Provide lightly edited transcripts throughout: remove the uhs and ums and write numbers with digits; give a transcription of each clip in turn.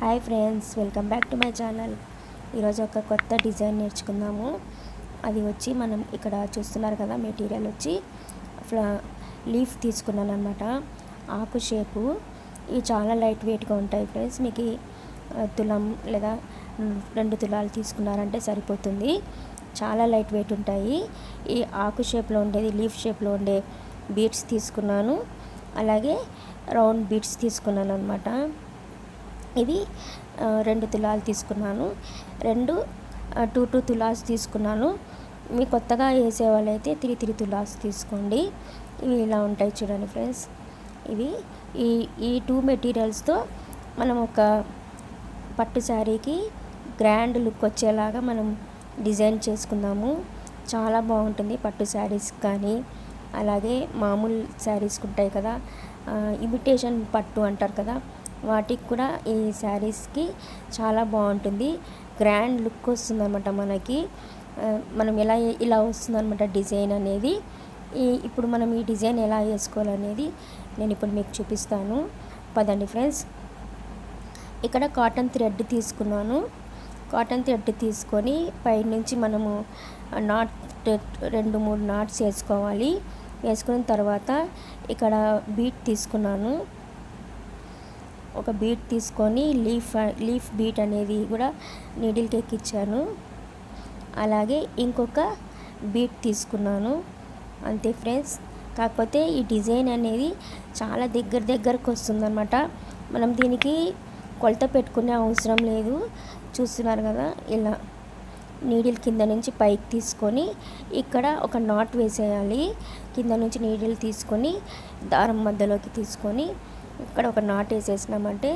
Hi friends, welcome back to my channel. ఈరోజు ఒక కొత్త డిజైన్ నేర్చుకుందాము. అది వచ్చి మనం ఇక్కడ చూస్తున్నారు కదా, మెటీరియల్ వచ్చి లీఫ్ తీసుకున్నాను అనమాట. ఆకు షేపు. ఇవి చాలా లైట్ వెయిట్గా ఉంటాయి ఫ్రెండ్స్. మీకు తులం లేదా 2 తులాలు తీసుకున్నారంటే సరిపోతుంది. చాలా లైట్ వెయిట్ ఉంటాయి. ఈ ఆకు షేప్లో ఉండేది, లీఫ్ షేప్లో ఉండే బీడ్స్ తీసుకున్నాను. అలాగే రౌండ్ బీడ్స్ తీసుకున్నాను అనమాట. ఇది 2 తులాలు తీసుకున్నాను. 2 తులాస్ తీసుకున్నాను. మీ కొత్తగా వేసే వాళ్ళైతే 3 తులాస్ తీసుకోండి. ఇవి ఇలా ఉంటాయి చూడండి ఫ్రెండ్స్. ఇవి ఈ 2 మెటీరియల్స్తో మనం ఒక పట్టు శారీకి గ్రాండ్ లుక్ వచ్చేలాగా మనం డిజైన్ చేసుకుందాము. చాలా బాగుంటుంది పట్టు శారీస్ కానీ, అలాగే మామూలు శారీస్కి ఉంటాయి కదా, ఇమిటేషన్ పట్టు అంటారు కదా, వాటికి కూడా ఈ శారీస్కి చాలా బాగుంటుంది. గ్రాండ్ లుక్ వస్తుందన్నమాట మనకి. మనం ఇలా వస్తుందన్నమాట డిజైన్ అనేది. ఇప్పుడు మనం ఈ డిజైన్ ఎలా వేసుకోవాలనేది నేను ఇప్పుడు మీకు చూపిస్తాను. పదండి ఫ్రెండ్స్. ఇక్కడ కాటన్ థ్రెడ్ తీసుకున్నాను. కాటన్ థ్రెడ్ తీసుకొని పైనుంచి మనము 2-3 నాట్స్ వేసుకోవాలి. వేసుకున్న తర్వాత ఇక్కడ బీట్ తీసుకున్నాను. ఒక బీట్ తీసుకొని లీఫ్ బీట్ అనేది కూడా నీడిల్కి ఎక్కించాను. అలాగే ఇంకొక బీట్ తీసుకున్నాను. అంతే ఫ్రెండ్స్. కాకపోతే ఈ డిజైన్ అనేది చాలా దగ్గరకు వస్తుందన్నమాట. మనం దీనికి కొలత పెట్టుకునే అవసరం లేదు. చూస్తున్నారు కదా, ఇలా నీడిల్ కింద నుంచి పైకి తీసుకొని ఇక్కడ ఒక నాట్ వేసేయాలి. కింద నుంచి నీడిల్ తీసుకొని దారం మధ్యలోకి తీసుకొని ఇక్కడ ఒక నాట్ వేసేసినామంటే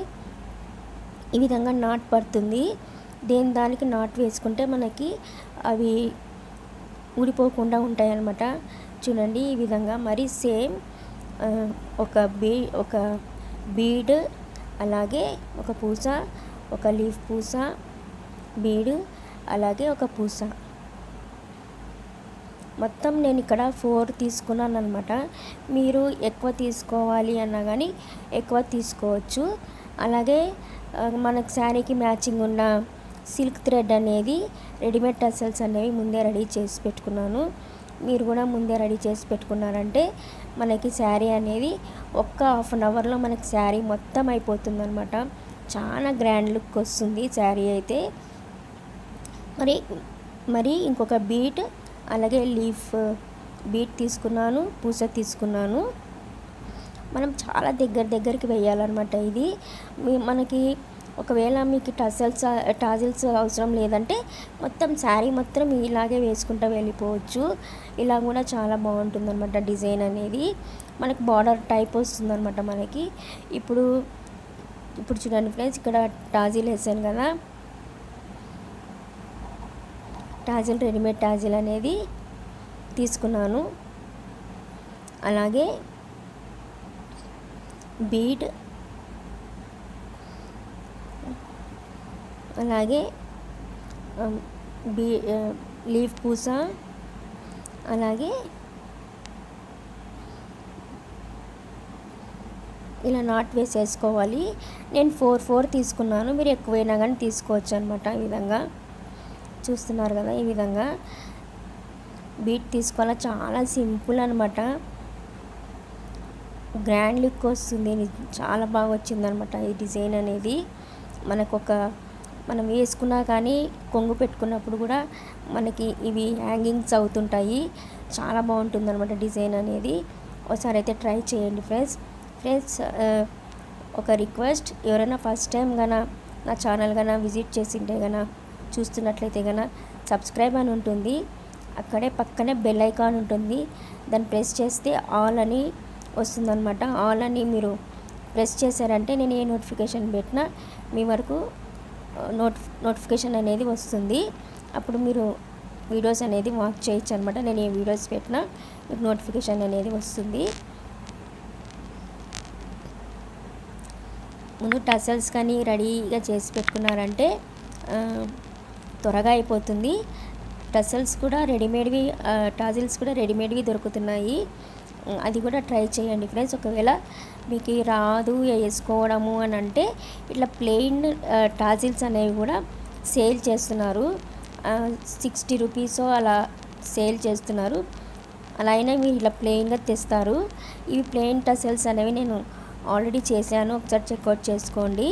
ఈ విధంగా నాట్ పడుతుంది. దానికి నాట్ వేసుకుంటే మనకి అవి ఊడిపోకుండా ఉంటాయి అన్నమాట. చూడండి, ఈ విధంగా మరి సేమ్ ఒక బీడ్, అలాగే ఒక పూస, ఒక లీఫ్ పూస, బీడ్, అలాగే ఒక పూస. మొత్తం నేను ఇక్కడ 4 తీసుకున్నాను అనమాట. మీరు ఎక్కువ తీసుకోవాలి అన్నా కానీ ఎక్కువ తీసుకోవచ్చు. అలాగే మనకు శారీకి మ్యాచింగ్ ఉన్న సిల్క్ థ్రెడ్ అనేది, రెడీమేడ్ టసల్స్ అనేవి ముందే రెడీ చేసి పెట్టుకున్నాను. మీరు కూడా ముందే రెడీ చేసి పెట్టుకున్నారంటే మనకి శారీ అనేది ఒక్క హాఫ్ అన్ అవర్లో మనకి శారీ మొత్తం అయిపోతుంది అనమాట. చాలా గ్రాండ్ లుక్ వస్తుంది శారీ అయితే. మరి ఇంకొక బీట్, అలాగే లీఫ్ బీట్ తీసుకున్నాను, పూస తీసుకున్నాను. మనం చాలా దగ్గరికి వేయాలన్నమాట. ఇది మనకి ఒకవేళ మీకు టాజిల్స్ అవసరం లేదంటే మొత్తం శారీ మొత్తం ఇలాగే వేసుకుంటూ వెళ్ళిపోవచ్చు. ఇలా కూడా చాలా బాగుంటుంది అనమాట డిజైన్ అనేది. మనకి బార్డర్ టైప్ వస్తుందన్నమాట మనకి. ఇప్పుడు చూడండి ఫ్రెండ్స్, ఇక్కడ టాజిల్ వేసాను కదా, టాజిల్, రెడీమేడ్ టాజిల్ అనేది తీసుకున్నాను. అలాగే బీడ్, అలాగే లీఫ్ పూస, అలాగే ఇలా నాట్ వేసేసుకోవాలి. నేను 4 తీసుకున్నాను. మీరు ఎక్కువైనా కానీ తీసుకోవచ్చు అనమాట. ఈ విధంగా చూస్తున్నారు కదా, ఈ విధంగా బీట్ తీసుకోవాలి. చాలా సింపుల్ అనమాట. గ్రాండ్ లుక్ వస్తుంది. చాలా బాగా వచ్చిందనమాట ఈ డిజైన్ అనేది. మనం వేసుకున్నా కానీ కొంగు పెట్టుకున్నప్పుడు కూడా మనకి ఇవి హ్యాంగింగ్స్ అవుతుంటాయి. చాలా బాగుంటుంది అనమాట డిజైన్ అనేది. ఒకసారి అయితే ట్రై చేయండి ఫ్రెండ్స్. ఒక రిక్వెస్ట్, ఎవరైనా ఫస్ట్ టైం నా ఛానల్ విజిట్ చేసింటే చూస్తున్నట్లయితే సబ్స్క్రైబ్ అని ఉంటుంది. అక్కడే పక్కనే బెల్ ఐకాన్ ఉంటుంది. దాన్ని ప్రెస్ చేస్తే ఆల్ అని వస్తుందన్నమాట. ఆల్ అని మీరు ప్రెస్ చేశారంటే నేను ఏ నోటిఫికేషన్ పెట్టినా మీ వరకు నోటిఫికేషన్ అనేది వస్తుంది. అప్పుడు మీరు వీడియోస్ అనేది వాచ్ చేయొచ్చు అనమాట. నేను ఏ వీడియోస్ పెట్టినా మీకు నోటిఫికేషన్ అనేది వస్తుంది. ముందు టసల్స్ కానీ రెడీగా చేసి పెట్టుకున్నారంటే త్వరగా అయిపోతుంది. టసల్స్ కూడా రెడీమేడ్వి, టాజిల్స్ కూడా రెడీమేడ్వి దొరుకుతున్నాయి. అది కూడా ట్రై చేయండి ఫ్రెండ్స్. ఒకవేళ మీకు రాదు వేసుకోవడము అని అంటే ఇట్లా ప్లెయిన్ టాజిల్స్ అనేవి కూడా సేల్ చేస్తున్నారు. 60 రూపీస్ అలా సేల్ చేస్తున్నారు. అలా అయినా మీరు ఇలా ప్లెయిన్గా తెస్తారు. ఇవి ప్లెయిన్ టసల్స్ అనేవి నేను ఆల్రెడీ చేశాను, ఒకసారి చెక్అవుట్ చేసుకోండి.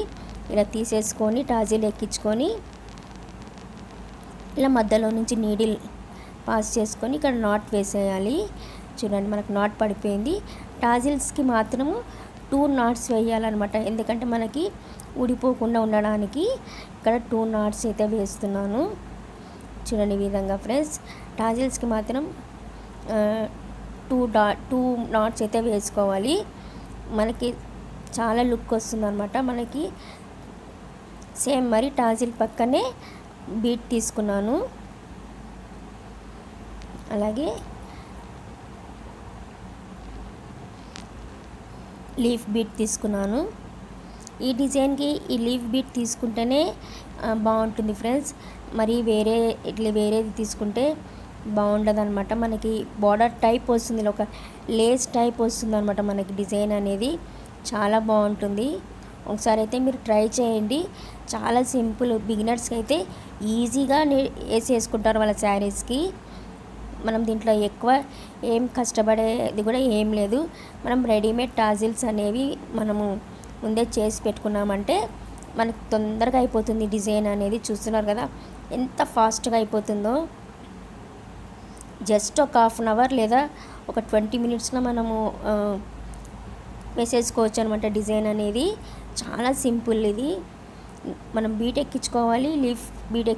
ఇలా తీసేసుకొని టాజిల్ ఎక్కించుకొని ఇలా మధ్యలో నుంచి నీడిల్ పాస్ చేసుకొని ఇక్కడ నాట్ వేసేయాలి. చూడండి మనకు నాట్ పడిపోయింది. టాజిల్స్కి మాత్రము 2 నాట్స్ వేయాలన్నమాట, ఎందుకంటే మనకి ఊడిపోకుండా ఉండడానికి ఇక్కడ 2 నాట్స్ అయితే వేస్తున్నాను. చూడండి ఈ విధంగా ఫ్రెండ్స్, టాజిల్స్కి మాత్రం 2 నాట్స్ అయితే వేసుకోవాలి. మనకి చాలా లుక్ వస్తుంది అనమాట. మనకి సేమ్ మరి టాజిల్ పక్కనే బీట్ తీసుకున్నాను. అలాగే లీఫ్ బీట్ తీసుకున్నాను. ఈ డిజైన్కి ఈ లీఫ్ బీట్ తీసుకుంటేనే బాగుంటుంది ఫ్రెండ్స్. మరి వేరేది తీసుకుంటే బాగుండదు అనమాట. మనకి బార్డర్ టైప్ వస్తుంది, ఒక లేస్ టైప్ వస్తుంది అనమాట. మనకి డిజైన్ అనేది చాలా బాగుంటుంది. ఒకసారి అయితే మీరు ట్రై చేయండి. చాలా సింపుల్, బిగినర్స్కి అయితే ఈజీగా వేసేసుకుంటారు వాళ్ళ శారీస్కి. మనం దీంట్లో ఎక్కువ ఏం కష్టపడేది కూడా ఏం లేదు. మనం రెడీమేడ్ టాజిల్స్ అనేవి మనము ముందే చేసి పెట్టుకున్నామంటే మనకు తొందరగా అయిపోతుంది. డిజైన్ అనేది చూస్తున్నారు కదా ఎంత ఫాస్ట్గా అయిపోతుందో. జస్ట్ ఒక 1/2 అవర్ లేదా ఒక 20 మినిట్స్లో మనము వేసేసుకోవచ్చు అనమాట. డిజైన్ అనేది చాలా సింపుల్. ఇది మనం బీట్ ఎక్కించుకోవాలి, లీఫ్ బీట్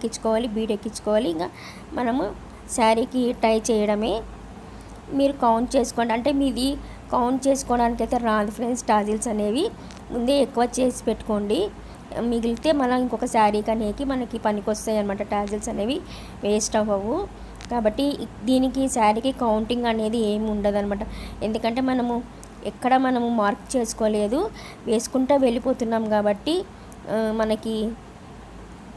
ఎక్కించుకోవాలి. ఇంకా మనము శారీకి టై చేయడమే. మీరు కౌంట్ చేసుకోండి, అంటే మీది కౌంట్ చేసుకోవడానికి అయితే రాదు ఫ్రెండ్స్. టాజిల్స్ అనేవి ముందే ఎక్కువ చేసి పెట్టుకోండి, మిగిలితే మనం ఇంకొక శారీ కనేకి మనకి పనికి వస్తాయి అనమాట. టాజిల్స్ అనేవి వేస్ట్ అవ్వవు. కాబట్టి దీనికి శారీకి కౌంటింగ్ అనేది ఏమి ఉండదు అనమాట. ఎందుకంటే మనము ఎక్కడ మనము మార్క్ చేసుకోలేదు, వేసుకుంటూ వెళ్ళిపోతున్నాం కాబట్టి మనకి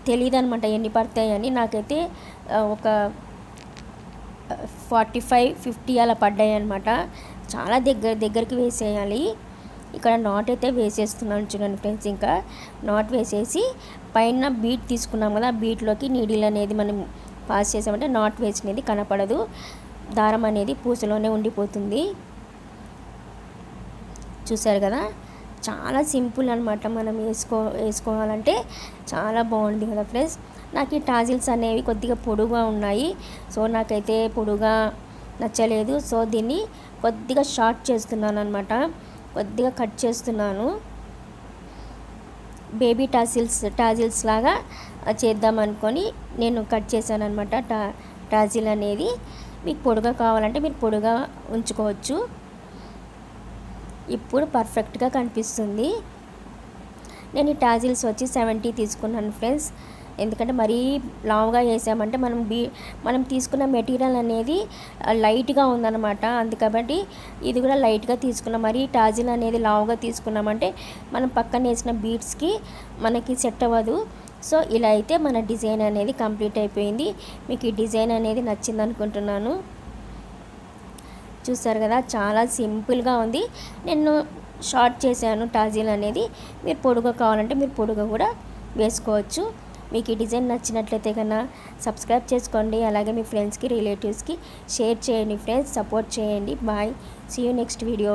తెలియదు అనమాట ఎన్ని పడతాయని. నాకైతే ఒక 45-50 అలా పడ్డాయి అనమాట. చాలా దగ్గరికి వేసేయాలి. ఇక్కడ నాట్ అయితే వేసేస్తున్నాను చూడండి ఫ్రెండ్స్. ఇంకా నాట్ వేసేసి పైన బీట్ తీసుకున్నాం కదా, బీట్లోకి నీడిల్ అనేది మనం పాస్ చేసామంటే నాట్ వేసినది కనపడదు, దారం అనేది పూసలోనే ఉండిపోతుంది. చూసారు కదా, చాలా సింపుల్ అనమాట. మనం వేసుకోవాలంటే చాలా బాగుంది కదా ఫ్రెండ్స్. నాకు ఈ టాజిల్స్ అనేవి కొద్దిగా పొడుగా ఉన్నాయి, సో నాకైతే పొడుగా నచ్చలేదు. సో దీన్ని కొద్దిగా షార్ట్ చేస్తున్నాను అనమాట, కొద్దిగా కట్ చేస్తున్నాను. బేబీ టాజిల్స్ లాగా చేద్దాం అనుకొని నేను కట్ చేశాను అనమాట. టాజిల్ అనేది మీకు పొడుగా కావాలంటే మీరు పొడుగా ఉంచుకోవచ్చు. ఇప్పుడు పర్ఫెక్ట్గా కనిపిస్తుంది. నేను ఈ టాజిల్స్ వచ్చి 70 తీసుకున్నాను ఫ్రెండ్స్. ఎందుకంటే మరీ లావుగా వేసామంటే మనం తీసుకున్న మెటీరియల్ అనేది లైట్గా ఉందన్నమాట. అందుకబట్టి ఇది కూడా లైట్గా తీసుకున్నాం. మరి టాజిల్ అనేది లావుగా తీసుకున్నామంటే మనం పక్కన వేసిన బీడ్స్కి మనకి సెట్ అవ్వదు. సో ఇలా అయితే మన డిజైన్ అనేది కంప్లీట్ అయిపోయింది. మీకు ఈ డిజైన్ అనేది నచ్చింది అనుకుంటున్నాను. చూస్తారు కదా, చాలా సింపుల్గా ఉంది. నేను షార్ట్ చేశాను టాజిల్ అనేది. మీరు పొడుగా కావాలంటే మీరు పొడుగా కూడా వేసుకోవచ్చు. మీకు ఈ డిజైన్ నచ్చినట్లయితే కన్నా సబ్స్క్రైబ్ చేసుకోండి. అలాగే మీ ఫ్రెండ్స్కి, రిలేటివ్స్కి షేర్ చేయండి ఫ్రెండ్స్. సపోర్ట్ చేయండి. Bye, see you next video.